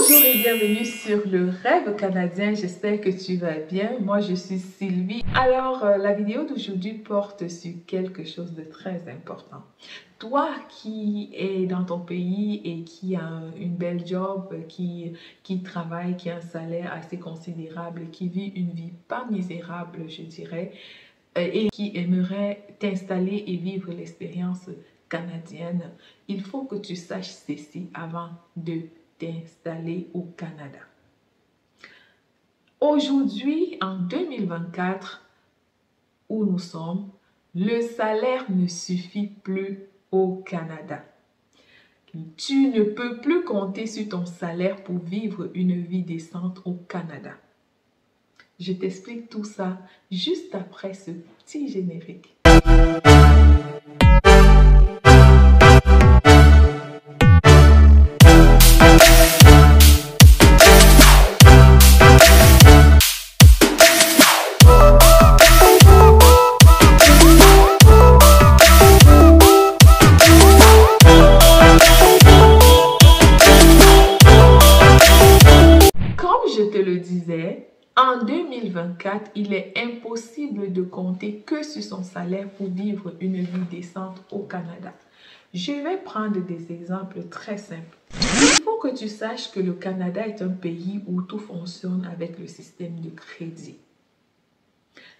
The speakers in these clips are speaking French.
Bonjour et bienvenue sur le rêve canadien, j'espère que tu vas bien. Moi je suis Sylvie. Alors la vidéo d'aujourd'hui porte sur quelque chose de très important. Toi qui es dans ton pays et qui a une belle job, qui travaille, qui a un salaire assez considérable, qui vit une vie pas misérable je dirais, et qui aimerait t'installer et vivre l'expérience canadienne, il faut que tu saches ceci avant de t'installer au Canada. Aujourd'hui, en 2024, où nous sommes, le salaire ne suffit plus au Canada. Tu ne peux plus compter sur ton salaire pour vivre une vie décente au Canada. Je t'explique tout ça juste après ce petit générique. Comme je te le disais, en 2024, il est impossible de compter que sur son salaire pour vivre une vie décente au Canada. Je vais prendre des exemples très simples. Il faut que tu saches que le Canada est un pays où tout fonctionne avec le système de crédit.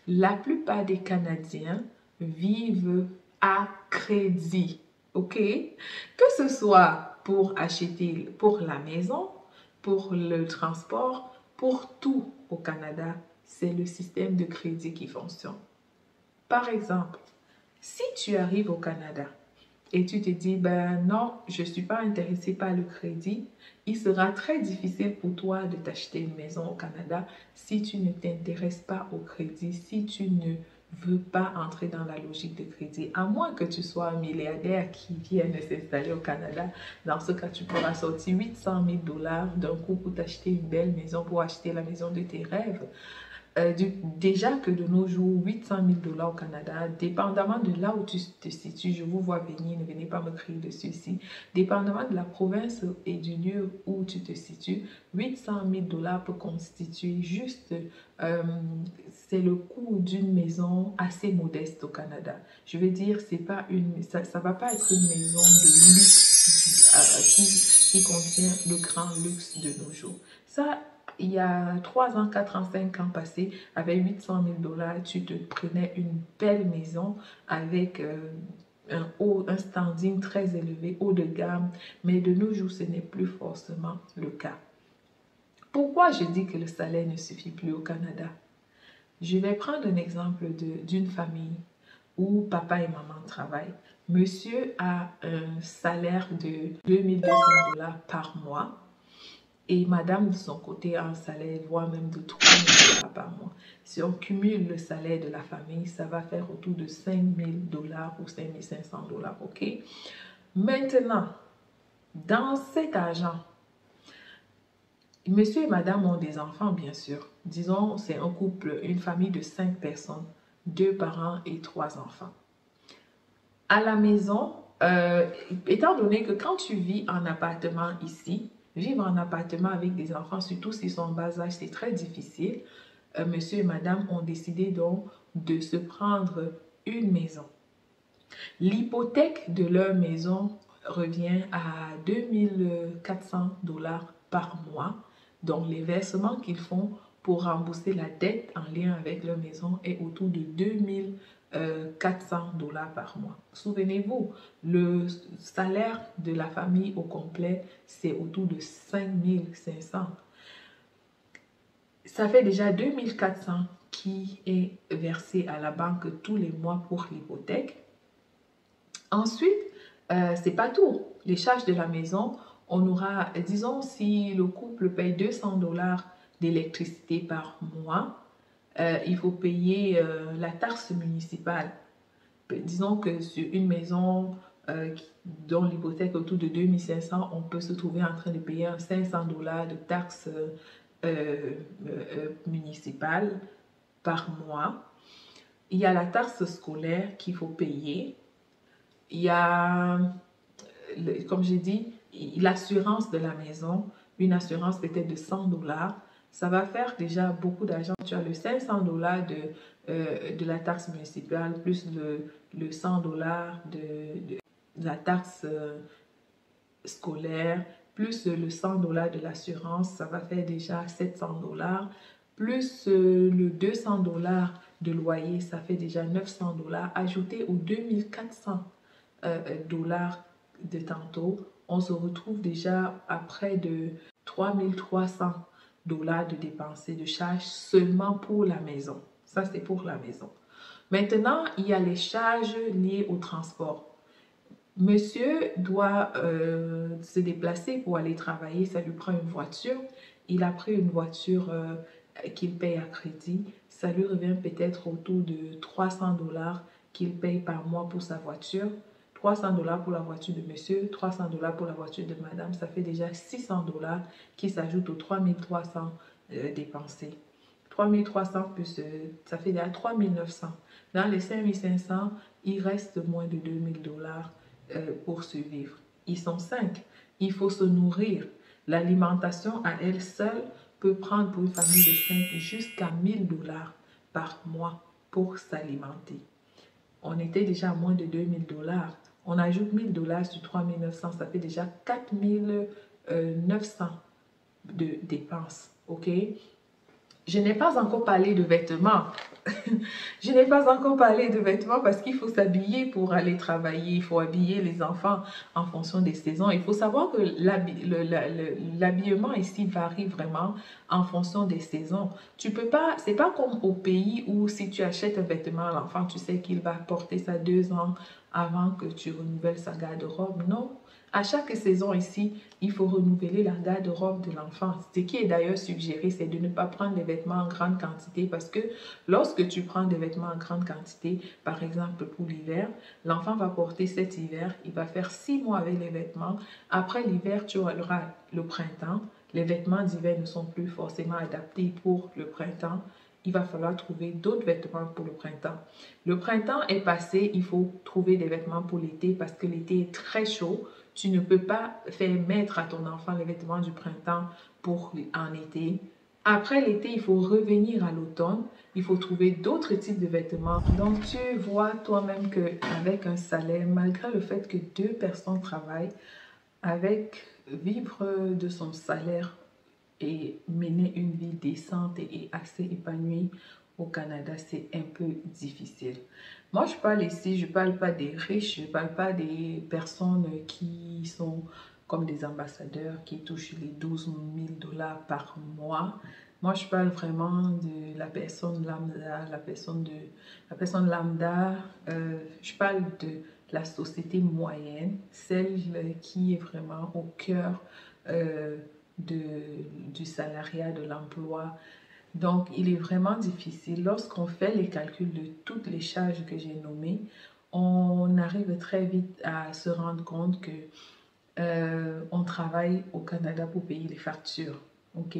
La plupart des Canadiens vivent à crédit, ok? Que ce soit pour acheter pour la maison, pour le transport, pour tout au Canada, c'est le système de crédit qui fonctionne. Par exemple, si tu arrives au Canada et tu te dis, ben non, je ne suis pas intéressé par le crédit, il sera très difficile pour toi de t'acheter une maison au Canada si tu ne t'intéresses pas au crédit, si tu ne veux pas entrer dans la logique de crédit, à moins que tu sois un milliardaire qui vienne s'installer au Canada. Dans ce cas, tu pourras sortir 800 000 $ d'un coup pour t'acheter une belle maison, pour acheter la maison de tes rêves. Déjà que de nos jours, 800 000 $ au Canada, dépendamment de là où tu te situes, je vous vois venir, ne venez pas me crier dessus ici, dépendamment de la province et du lieu où tu te situes, 800 000 $ peut constituer juste, c'est le coût d'une maison assez modeste au Canada. Je veux dire, c'est pas ça va pas être une maison de luxe qui contient le grand luxe de nos jours. Ça, il y a 3 ans, 4 ans, 5 ans passés, avec 800 000 $, tu te prenais une belle maison avec un standing très élevé, haut de gamme. Mais de nos jours, ce n'est plus forcément le cas. Pourquoi je dis que le salaire ne suffit plus au Canada? Je vais prendre un exemple d'une famille où papa et maman travaillent. Monsieur a un salaire de 2200 $ par mois. Et madame, de son côté, a un salaire, voire même de 3 000 $ par mois. Si on cumule le salaire de la famille, ça va faire autour de 5 000 $ ou 5 500 $, ok? Maintenant, dans cet argent, monsieur et madame ont des enfants, bien sûr. Disons, c'est un couple, une famille de 5 personnes, 2 parents et 3 enfants. À la maison, étant donné que quand tu vis en appartement ici, vivre en appartement avec des enfants, surtout s'ils sont en bas âge, c'est très difficile. Monsieur et madame ont décidé donc de se prendre une maison. L'hypothèque de leur maison revient à 2 400 $ par mois. Donc les versements qu'ils font pour rembourser la dette en lien avec leur maison est autour de 2 400 $ par mois. Souvenez-vous, le salaire de la famille au complet, c'est autour de 5 500. Ça fait déjà 2 400 qui est versé à la banque tous les mois pour l'hypothèque. Ensuite, c'est pas tout. Les charges de la maison, on aura, disons, si le couple paye 200 $ d'électricité par mois, il faut payer la taxe municipale. Disons que sur une maison dont l'hypothèque est autour de 2 500, on peut se trouver en train de payer 500 $ de taxe municipale par mois. Il y a la taxe scolaire qu'il faut payer. Il y a, comme j'ai dit, l'assurance de la maison une assurance peut-être de 100 dollars, ça va faire déjà beaucoup d'argent. Tu as le 500 dollars de la taxe municipale, plus le 100 dollars de la taxe scolaire, plus le 100 dollars de l'assurance, ça va faire déjà 700 dollars, plus le 200 dollars de loyer, ça fait déjà 900 dollars, ajouté aux 2400 dollars de tantôt, on se retrouve déjà à près de 3300 dollars de dépensés de charges seulement pour la maison. Ça, c'est pour la maison. Maintenant, il y a les charges liées au transport. Monsieur doit se déplacer pour aller travailler, ça lui prend une voiture. Il a pris une voiture qu'il paye à crédit. Ça lui revient peut-être autour de 300 dollars qu'il paye par mois pour sa voiture. 300 dollars pour la voiture de monsieur, 300 dollars pour la voiture de madame. Ça fait déjà 600 dollars qui s'ajoutent aux 3300 dépensés. 3300 plus, ça fait déjà 3900. Dans les 5500, il reste moins de 2000 dollars pour survivre. Ils sont 5. Il faut se nourrir. L'alimentation à elle seule peut prendre pour une famille de 5 jusqu'à 1000 dollars par mois pour s'alimenter. On était déjà à moins de 2000 dollars. On ajoute 1000 dollars sur 3900, ça fait déjà 4900 de dépenses. OK? Je n'ai pas encore parlé de vêtements. Je n'ai pas encore parlé de vêtements parce qu'il faut s'habiller pour aller travailler. Il faut habiller les enfants en fonction des saisons. Il faut savoir que l'habillement ici varie vraiment en fonction des saisons. Tu peux pas, c'est pas comme au pays où si tu achètes un vêtement à l'enfant, tu sais qu'il va porter ça 2 ans avant que tu renouvelles sa garde-robe. Non. À chaque saison ici, il faut renouveler la garde-robe de l'enfant. Ce qui est d'ailleurs suggéré, c'est de ne pas prendre des vêtements en grande quantité parce que lorsque tu prends des vêtements en grande quantité, par exemple pour l'hiver, l'enfant va porter cet hiver, il va faire 6 mois avec les vêtements. Après l'hiver, tu auras le printemps. Les vêtements d'hiver ne sont plus forcément adaptés pour le printemps. Il va falloir trouver d'autres vêtements pour le printemps. Le printemps est passé, il faut trouver des vêtements pour l'été parce que l'été est très chaud. Tu ne peux pas faire mettre à ton enfant les vêtements du printemps pour en été. Après l'été, il faut revenir à l'automne. Il faut trouver d'autres types de vêtements. Donc, tu vois toi-même qu'avec un salaire, malgré le fait que 2 personnes travaillent, avec vivre de son salaire et mener une vie décente et assez épanouie au Canada, c'est un peu difficile. Moi, je parle ici, je ne parle pas des riches, je ne parle pas des personnes qui sont comme des ambassadeurs qui touchent les 12 000 dollars par mois. Moi, je parle vraiment de la personne lambda, la personne lambda. Je parle de la société moyenne, celle qui est vraiment au cœur du salariat, de l'emploi. Donc, il est vraiment difficile. Lorsqu'on fait les calculs de toutes les charges que j'ai nommées, on arrive très vite à se rendre compte que on travaille au Canada pour payer les factures. OK?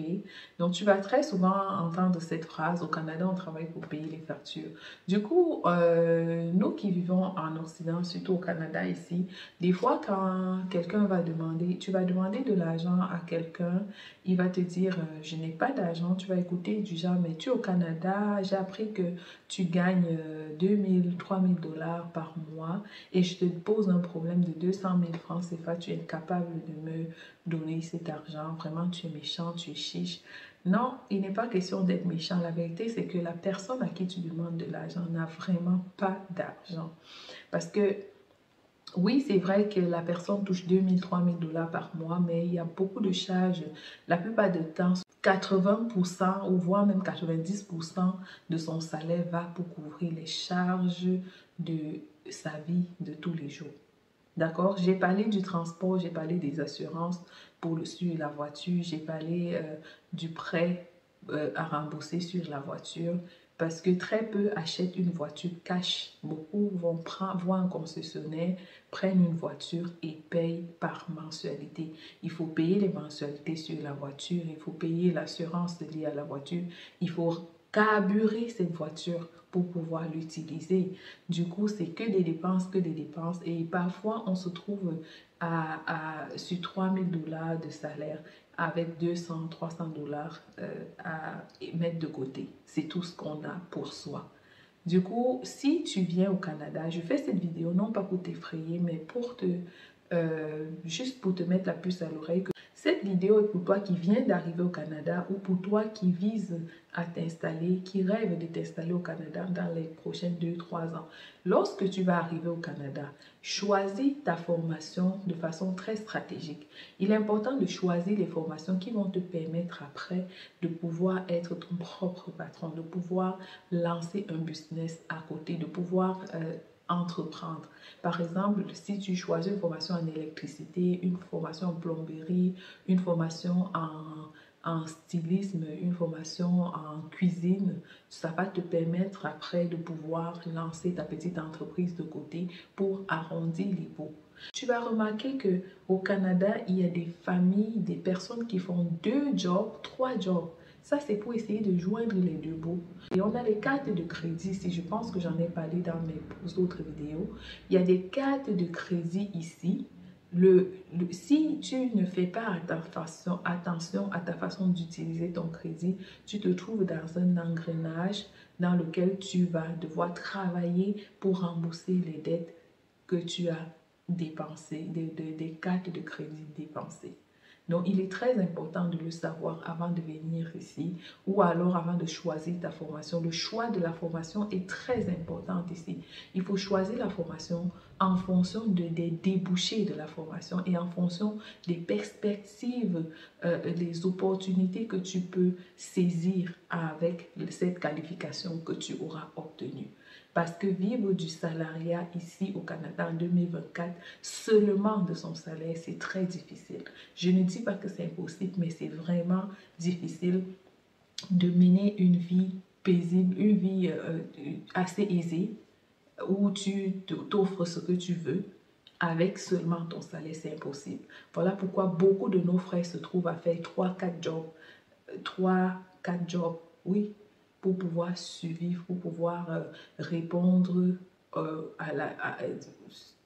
Donc, tu vas très souvent entendre cette phrase, au Canada, on travaille pour payer les factures. Du coup, nous qui vivons en Occident, surtout au Canada ici, des fois quand quelqu'un va demander, tu vas demander de l'argent à quelqu'un, il va te dire, je n'ai pas d'argent, tu vas écouter du genre, mais tu es au Canada, j'ai appris que tu gagnes 2000, 3000 dollars par mois et je te pose un problème de 200 000 francs CFA, tu es incapable de me donner cet argent, vraiment tu es méchant, tu es chiche. Non, il n'est pas question d'être méchant. La vérité, c'est que la personne à qui tu demandes de l'argent n'a vraiment pas d'argent. Parce que, oui, c'est vrai que la personne touche 2000, 3000 dollars par mois, mais il y a beaucoup de charges. La plupart du temps, 80% ou voire même 90% de son salaire va pour couvrir les charges de sa vie de tous les jours. D'accord? J'ai parlé du transport, j'ai parlé des assurances sur la voiture, j'ai parlé du prêt à rembourser sur la voiture parce que très peu achètent une voiture cash. Beaucoup vont voir un concessionnaire, prennent une voiture et payent par mensualité. Il faut payer les mensualités sur la voiture, il faut payer l'assurance liée à la voiture, il faut carburer cette voiture pour pouvoir l'utiliser. Du coup, c'est que des dépenses, et parfois, on se trouve sur 3000 dollars de salaire avec 200, 300 dollars à mettre de côté. C'est tout ce qu'on a pour soi. Du coup, si tu viens au Canada, je fais cette vidéo non pas pour t'effrayer, mais pour juste pour te mettre la puce à l'oreille. Cette vidéo est pour toi qui viens d'arriver au Canada ou pour toi qui vise à t'installer, qui rêve de t'installer au Canada dans les prochains 2-3 ans. Lorsque tu vas arriver au Canada, choisis ta formation de façon très stratégique. Il est important de choisir les formations qui vont te permettre après de pouvoir être ton propre patron, de pouvoir lancer un business à côté, de pouvoir entreprendre. Par exemple, si tu choisis une formation en électricité, une formation en plomberie, une formation en stylisme, une formation en cuisine, ça va te permettre après de pouvoir lancer ta petite entreprise de côté pour arrondir les bouts. Tu vas remarquer que au Canada, il y a des familles, des personnes qui font 2 jobs, 3 jobs. Ça, c'est pour essayer de joindre les deux bouts. Et on a les cartes de crédit, si je pense que j'en ai parlé dans mes autres vidéos. Il y a des cartes de crédit ici. Si tu ne fais pas attention à ta façon d'utiliser ton crédit, tu te trouves dans un engrenage dans lequel tu vas devoir travailler pour rembourser les dettes que tu as dépensées, des cartes de crédit dépensées. Donc, il est très important de le savoir avant de venir ici ou alors avant de choisir ta formation. Le choix de la formation est très important ici. Il faut choisir la formation en fonction des débouchés de la formation et en fonction des perspectives, des opportunités que tu peux saisir avec cette qualification que tu auras obtenue. Parce que vivre du salariat ici au Canada en 2024, seulement de son salaire, c'est très difficile. Je ne dis pas que c'est impossible, mais c'est vraiment difficile de mener une vie paisible, une vie assez aisée, où tu t'offres ce que tu veux avec seulement ton salaire, c'est impossible. Voilà pourquoi beaucoup de nos frères se trouvent à faire 3-4 jobs. 3-4 jobs, oui, pour pouvoir survivre, pour pouvoir répondre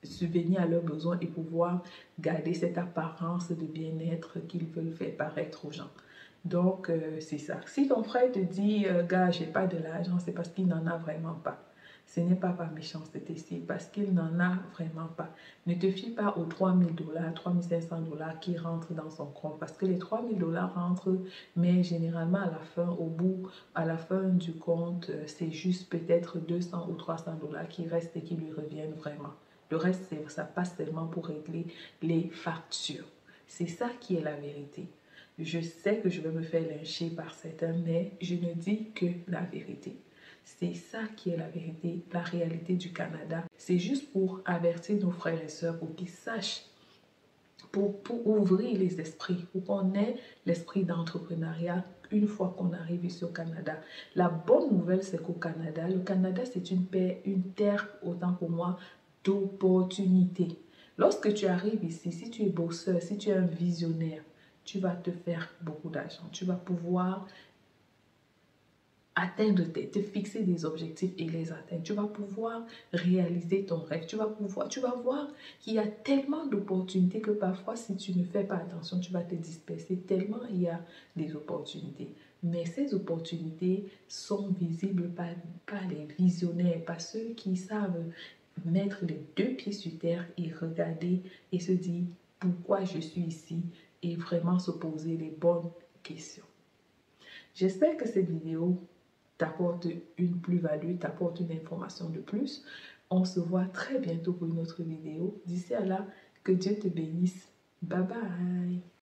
subvenir à leurs besoins et pouvoir garder cette apparence de bien-être qu'ils veulent faire paraître aux gens. Donc, c'est ça. Si ton frère te dit, gars, j'ai pas de l'argent, c'est parce qu'il n'en a vraiment pas. Ce n'est pas par méchanceté, c'est parce qu'il n'en a vraiment pas. Ne te fie pas aux 3000 dollars, 3500 dollars qui rentrent dans son compte parce que les 3000 dollars rentrent, mais généralement à la fin, à la fin du compte, c'est juste peut-être 200 ou 300 dollars qui restent et qui lui reviennent vraiment. Le reste, ça passe seulement pour régler les factures. C'est ça qui est la vérité. Je sais que je vais me faire lyncher par certains, mais je ne dis que la vérité. C'est ça qui est la vérité, la réalité du Canada. C'est juste pour avertir nos frères et sœurs, pour qu'ils sachent, pour ouvrir les esprits, pour qu'on ait l'esprit d'entrepreneuriat une fois qu'on arrive ici au Canada. La bonne nouvelle, c'est qu'au Canada, le Canada, c'est une terre, autant pour moi, d'opportunités. Lorsque tu arrives ici, si tu es bosseur, si tu es un visionnaire, tu vas te faire beaucoup d'argent. Tu vas pouvoir te fixer des objectifs et les atteindre. Tu vas pouvoir réaliser ton rêve. Tu vas voir qu'il y a tellement d'opportunités que parfois, si tu ne fais pas attention, tu vas te disperser tellement il y a des opportunités. Mais ces opportunités sont visibles par les visionnaires, par ceux qui savent mettre les 2 pieds sur terre et regarder et se dire pourquoi je suis ici et vraiment se poser les bonnes questions. J'espère que cette vidéo t'apporte une plus-value, t'apporte une information de plus. On se voit très bientôt pour une autre vidéo. D'ici à là, que Dieu te bénisse. Bye bye.